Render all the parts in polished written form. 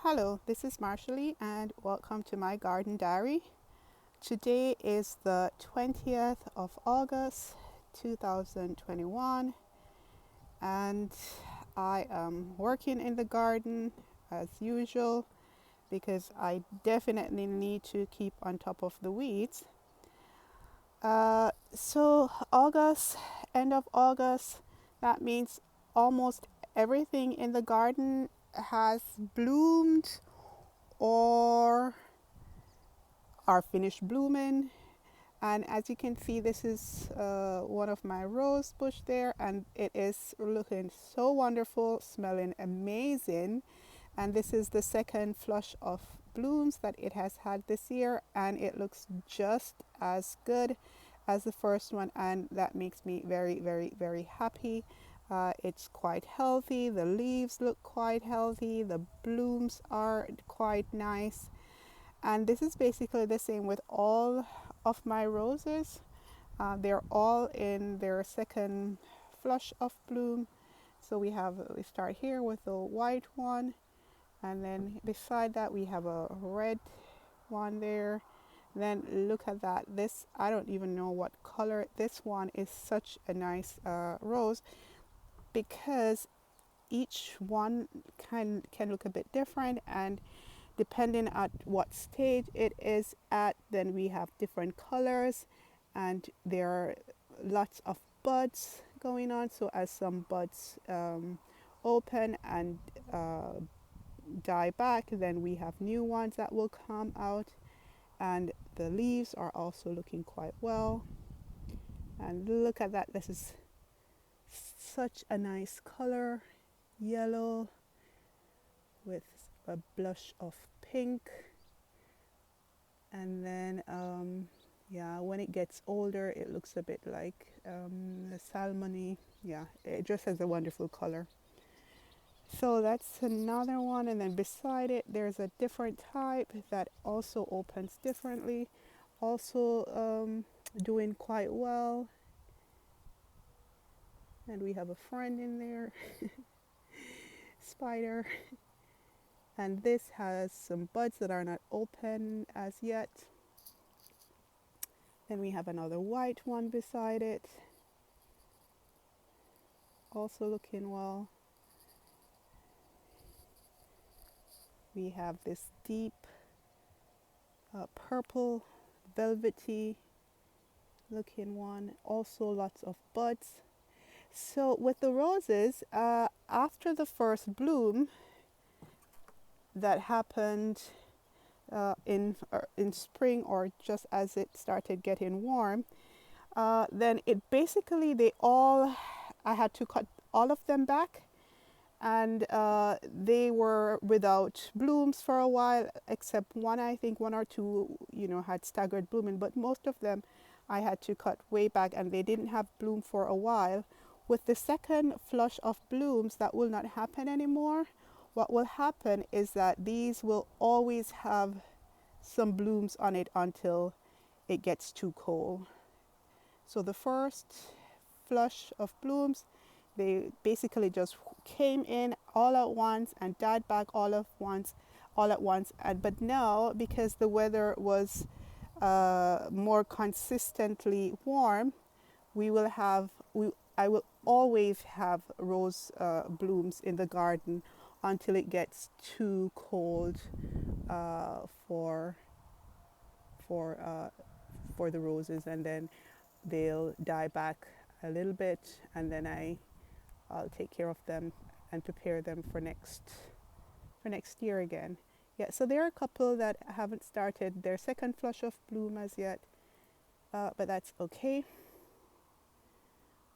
Hello, this is Marshallie and welcome to my garden diary. Today is the 20th of August 2021 and I am working in the garden as usual because I definitely need to keep on top of the weeds. August, end of August, that means almost everything in the garden has bloomed or are finished blooming. And as you can see, this is one of my rose bush there, and it is looking so wonderful, smelling amazing. And this is the second flush of blooms that it has had this year, and it looks just as good as the first one, and that makes me very, very, very happy. It's quite healthy, the leaves look quite healthy, the blooms are quite nice, and this is basically the same with all of my roses. They're all in their second flush of bloom. So we start here with the white one, and then beside that we have a red one there. Then look at that. This, I don't even know what color. This one is such a nice rose because each one can look a bit different, and depending at what stage it is at, then we have different colors, and there are lots of buds going on. So as some buds open and die back, then we have new ones that will come out, and the leaves are also looking quite well. And look at that, this is such a nice color, yellow with a blush of pink. And then yeah, when it gets older it looks a bit like the salmony. Yeah, it just has a wonderful color. So that's another one, and then beside it there's a different type that also opens differently, also doing quite well. And we have a friend in there, spider. And this has some buds that are not open as yet. Then we have another white one beside it, also looking well. We have this deep purple, velvety looking one, also lots of buds. So with the roses, after the first bloom that happened in spring, or just as it started getting warm, then it basically I had to cut all of them back, and they were without blooms for a while, except one, I think one or two, had staggered blooming, but most of them I had to cut way back, and they didn't have bloom for a while. With the second flush of blooms, that will not happen anymore. What will happen is that these will always have some blooms on it until it gets too cold. So the first flush of blooms, they basically just came in all at once and died back all at once. But now, because the weather was more consistently warm, I will always have rose blooms in the garden until it gets too cold for for uh, for the roses, and then they'll die back a little bit, and then I'll take care of them and prepare them for next year again. Yeah, so there are a couple that haven't started their second flush of bloom as yet, but that's okay.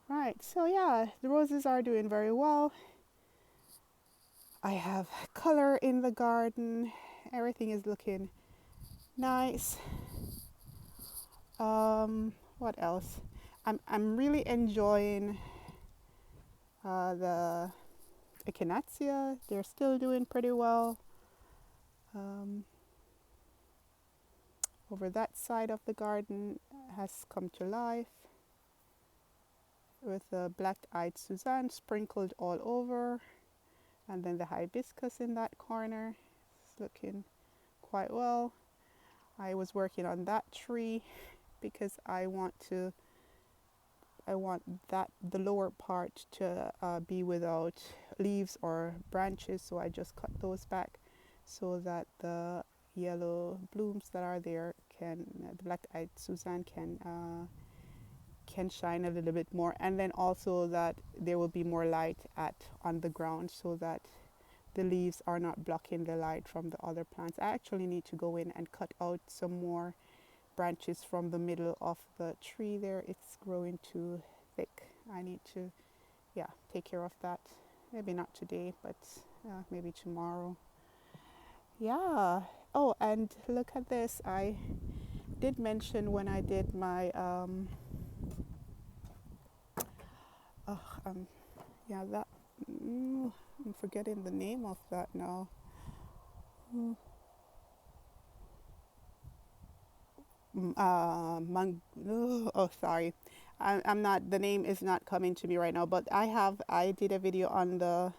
Right, so yeah, the roses are doing very well. I have color in the garden. Everything is looking nice. What else? I'm really enjoying the echinacea. They're still doing pretty well. Over that side of the garden has come to life with the black-eyed Suzanne sprinkled all over, and then the hibiscus in that corner. looking quite well. I was working on that tree because I want that the lower part to be without leaves or branches, so I just cut those back so that the yellow blooms that are there the black-eyed Suzanne can shine a little bit more, and then also that there will be more light on the ground so that the leaves are not blocking the light from the other plants. I actually need to go in and cut out some more branches from the middle of the tree there. It's growing too thick. I need to take care of that. Maybe not today, but maybe tomorrow. Yeah. Oh, and look at this. I did mention when I did my that I'm forgetting the name of that now. Sorry, I'm not, the name is not coming to me right now, but I did a video on the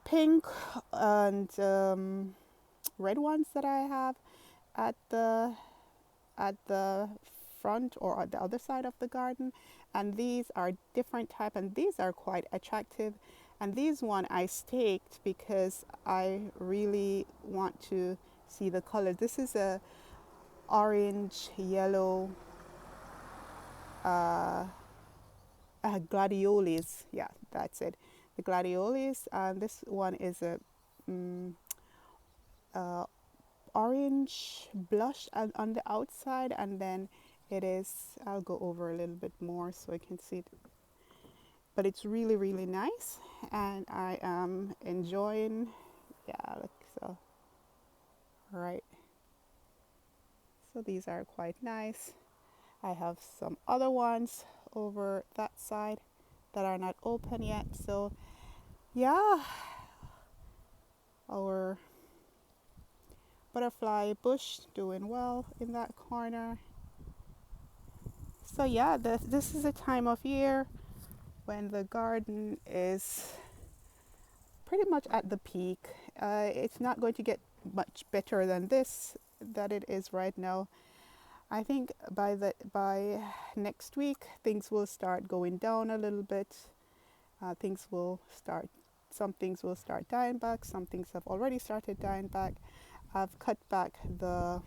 pink and red ones that I have at the front or at the other side of the garden, and these are different type, and these are quite attractive. And these one I staked because I really want to see the color. This is a orange yellow Gladiolis. Yeah, that's it, the Gladiolis. And this one is a orange blush on the outside, and then it is, I'll go over a little bit more so I can see it, but it's really really nice, and I am enjoying. Yeah, like so. All right, so these are quite nice. I have some other ones over that side that are not open yet. So yeah, our butterfly bush doing well in that corner. So yeah, this is a time of year when the garden is pretty much at the peak. It's not going to get much better than this that it is right now. I think by next week things will start going down a little bit. Some things will start dying back. Some things have already started dying back. I've cut back the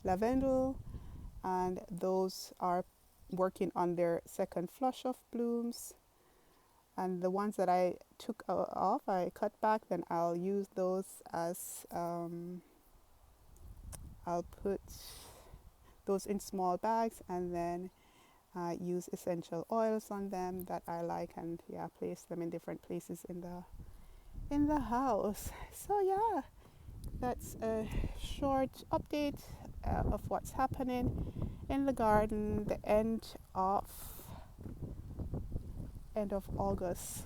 lavendel, and those are working on their second flush of blooms. And the ones that I took off, I cut back, then I'll use those as I'll put those in small bags, and then use essential oils on them that I like, and place them in different places in the house. So yeah, that's a short update of what's happening in the garden, the end of August.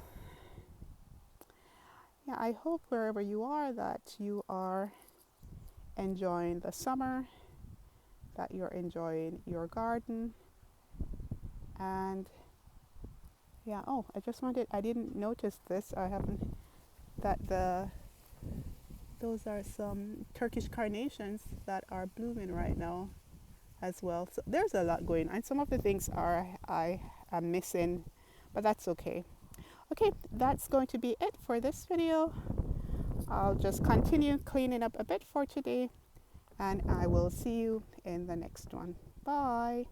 Yeah, I hope wherever you are that you are enjoying the summer, that you're enjoying your garden. And I didn't notice this. Those are some Turkish carnations that are blooming right now as well. So there's a lot going on. Some of the things I am missing, but that's okay. Okay, that's going to be it for this video. I'll just continue cleaning up a bit for today, and I will see you in the next one. Bye.